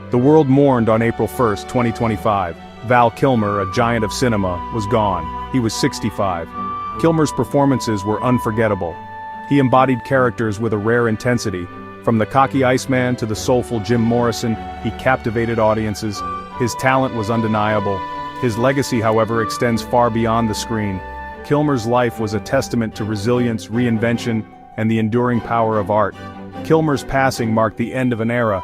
The world mourned on April 1, 2025. Val Kilmer, a giant of cinema, was gone. He was 65. Kilmer's performances were unforgettable. He embodied characters with a rare intensity. From the cocky Iceman to the soulful Jim Morrison, he captivated audiences. His talent was undeniable. His legacy, however, extends far beyond the screen. Kilmer's life was a testament to resilience, reinvention, and the enduring power of art. Kilmer's passing marked the end of an era.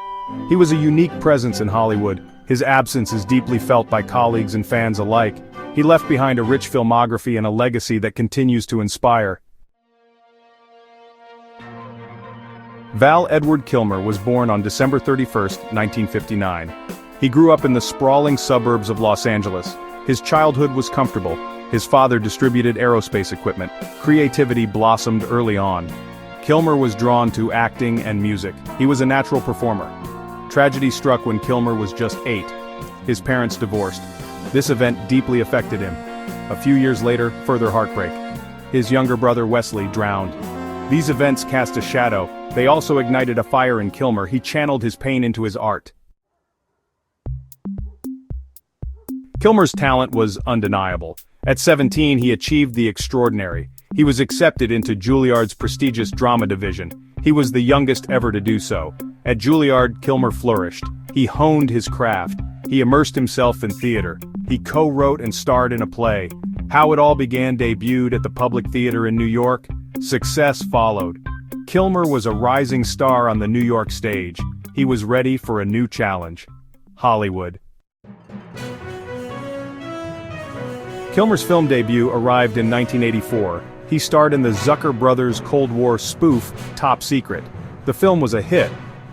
He was a unique presence in Hollywood. His absence is deeply felt by colleagues and fans alike. He left behind a rich filmography and a legacy that continues to inspire. Val Edward Kilmer was born on December 31, 1959. He grew up in the sprawling suburbs of Los Angeles. His childhood was comfortable. His father distributed aerospace equipment. Creativity blossomed early on. Kilmer was drawn to acting and music. He was a natural performer. Tragedy struck when Kilmer was just 8. His parents divorced. This event deeply affected him. A few years later, further heartbreak. His younger brother Wesley drowned. These events cast a shadow. They also ignited a fire in Kilmer. He channeled his pain into his art. Kilmer's talent was undeniable. At 17, he achieved the extraordinary. He was accepted into Juilliard's prestigious drama division. He was the youngest ever to do so. At Juilliard, Kilmer flourished. He honed his craft. He immersed himself in theater. He co-wrote and starred in a play. How It All Began debuted at the Public Theater in New York. Success followed. Kilmer was a rising star on the New York stage. He was ready for a new challenge. Hollywood. Kilmer's film debut arrived in 1984. He starred in the Zucker brothers' Cold War spoof, Top Secret. The film was a hit.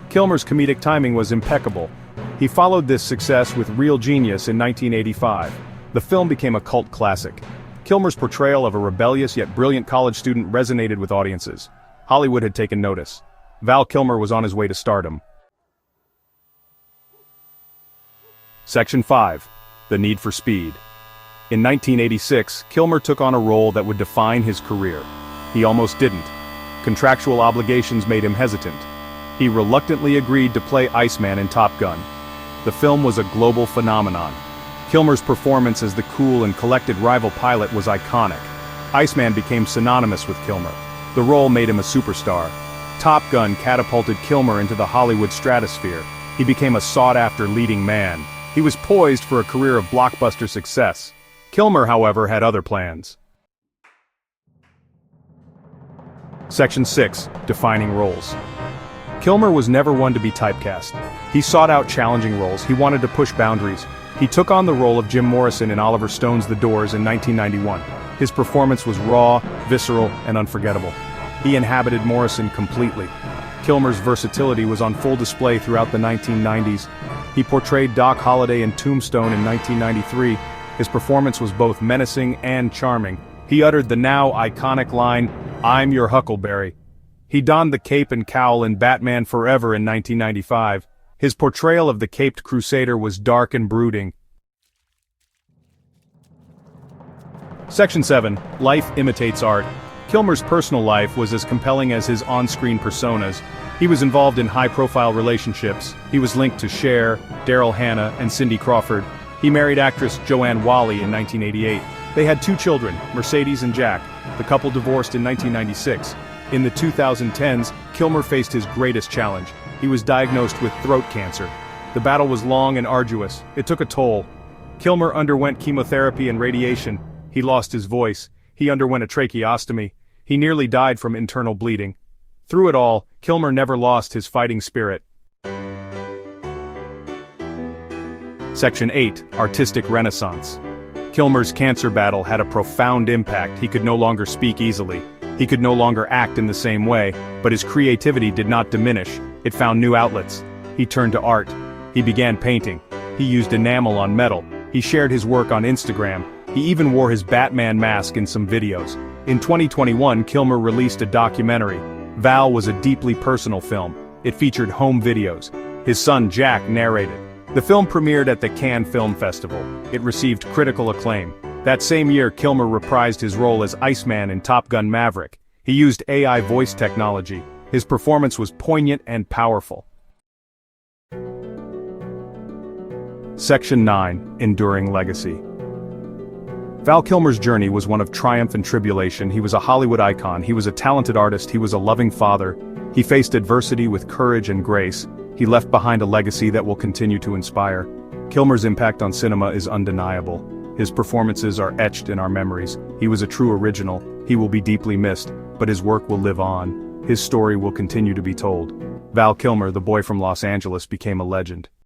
Kilmer's comedic timing was impeccable. He followed this success with Real Genius in 1985. The film became a cult classic. Kilmer's portrayal of a rebellious yet brilliant college student resonated with audiences. Hollywood had taken notice. Val Kilmer was on his way to stardom. Section 5. The Need for Speed. In 1986, Kilmer took on a role that would define his career. He almost didn't. Contractual obligations made him hesitant. He reluctantly agreed to play Iceman in Top Gun. The film was a global phenomenon. Kilmer's performance as the cool and collected rival pilot was iconic. Iceman became synonymous with Kilmer. The role made him a superstar. Top Gun catapulted Kilmer into the Hollywood stratosphere. He became a sought-after leading man. He was poised for a career of blockbuster success. Kilmer, however, had other plans. Section 6. Defining Roles. Kilmer was never one to be typecast. He sought out challenging roles. He wanted to push boundaries. He took on the role of Jim Morrison in Oliver Stone's The Doors in 1991. His performance was raw, visceral, and unforgettable. He inhabited Morrison completely. Kilmer's versatility was on full display throughout the 1990s. He portrayed Doc Holliday in Tombstone in 1993. His performance was both menacing and charming. He uttered the now iconic line, "I'm your Huckleberry." He donned the cape and cowl in Batman Forever in 1995. His portrayal of the caped crusader was dark and brooding. Section 7. Life imitates art. Kilmer's personal life was as compelling as his on-screen personas. He was involved in high-profile relationships. He was linked to Cher, Daryl Hannah, and Cindy Crawford. He married actress Joanne Whalley in 1988. They had 2 children, Mercedes and Jack. The couple divorced in 1996. In the 2010s, Kilmer faced his greatest challenge. He was diagnosed with throat cancer. The battle was long and arduous. It took a toll. Kilmer underwent chemotherapy and radiation. He lost his voice. He underwent a tracheostomy. He nearly died from internal bleeding. Through it all, Kilmer never lost his fighting spirit. Section 8. Artistic Renaissance. Kilmer's cancer battle had a profound impact. He could no longer speak easily. He could no longer act in the same way, but his creativity did not diminish. It found new outlets. He turned to art. He began painting. He used enamel on metal. He shared his work on Instagram. He even wore his Batman mask in some videos. In 2021, Kilmer released a documentary. Val was a deeply personal film. It featured home videos. His son Jack narrated. The film premiered at the Cannes Film Festival. It received critical acclaim. That same year, Kilmer reprised his role as Iceman in Top Gun Maverick. He used AI voice technology. His performance was poignant and powerful. Section 9. Enduring Legacy. Val Kilmer's journey was one of triumph and tribulation. He was a Hollywood icon, he was a talented artist, he was a loving father. He faced adversity with courage and grace. He left behind a legacy that will continue to inspire. Kilmer's impact on cinema is undeniable. His performances are etched in our memories. He was a true original. He will be deeply missed, but his work will live on. His story will continue to be told. Val Kilmer, the boy from Los Angeles, became a legend.